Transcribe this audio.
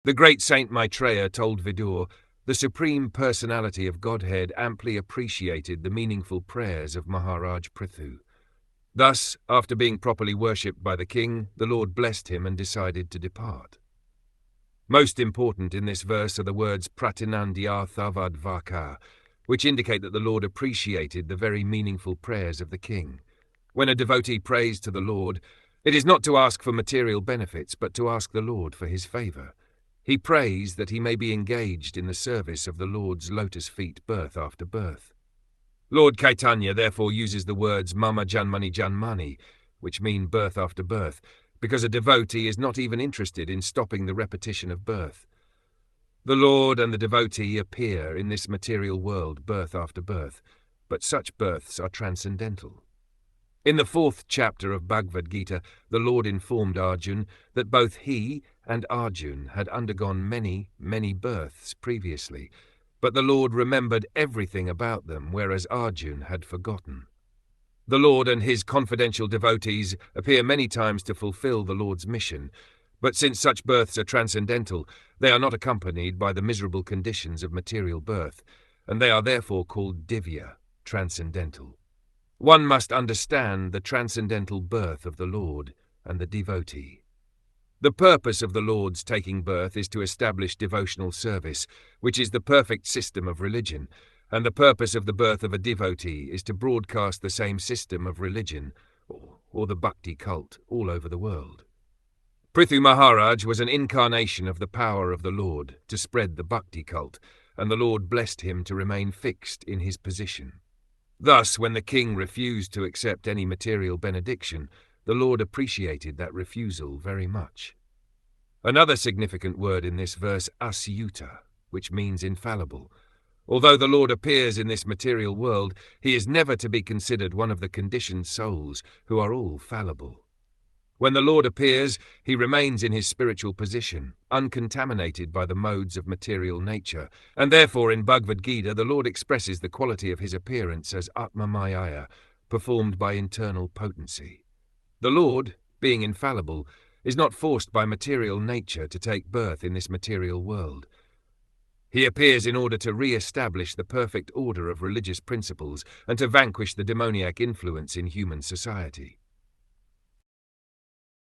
The great Saint Maitreya told Vidur, the Supreme Personality of Godhead amply appreciated the meaningful prayers of Maharaj Prthu. Thus, after being properly worshipped by the king, the Lord blessed him and decided to depart. Most important in this verse are the words pratinandyarthavadvaka, which indicate that the Lord appreciated the very meaningful prayers of the king. When a devotee prays to the Lord, it is not to ask for material benefits, but to ask the Lord for his favor. He prays that he may be engaged in the service of the Lord's lotus feet birth after birth. Lord Caitanya therefore uses the words Mama Janmani Janmani, which mean birth after birth, because a devotee is not even interested in stopping the repetition of birth. The Lord and the devotee appear in this material world birth after birth, but such births are transcendental. In the 4th chapter of Bhagavad Gita, the Lord informed Arjun that both he and Arjun had undergone many, many births previously, but the Lord remembered everything about them, whereas Arjun had forgotten. The Lord and his confidential devotees appear many times to fulfill the Lord's mission, but since such births are transcendental, they are not accompanied by the miserable conditions of material birth, and they are therefore called divya, transcendental. One must understand the transcendental birth of the Lord and the devotee. The purpose of the Lord's taking birth is to establish devotional service, which is the perfect system of religion, and the purpose of the birth of a devotee is to broadcast the same system of religion, or the bhakti cult, all over the world. Prthu Maharaj was an incarnation of the power of the Lord to spread the bhakti cult, and the Lord blessed him to remain fixed in his position. Thus, when the king refused to accept any material benediction, the Lord appreciated that refusal very much. Another significant word in this verse, asyuta, which means infallible. Although the Lord appears in this material world, he is never to be considered one of the conditioned souls who are all fallible. When the Lord appears, he remains in his spiritual position, uncontaminated by the modes of material nature, and therefore in Bhagavad Gita the Lord expresses the quality of his appearance as Atma Mayaya, performed by internal potency. The Lord, being infallible, is not forced by material nature to take birth in this material world. He appears in order to re-establish the perfect order of religious principles and to vanquish the demoniac influence in human society.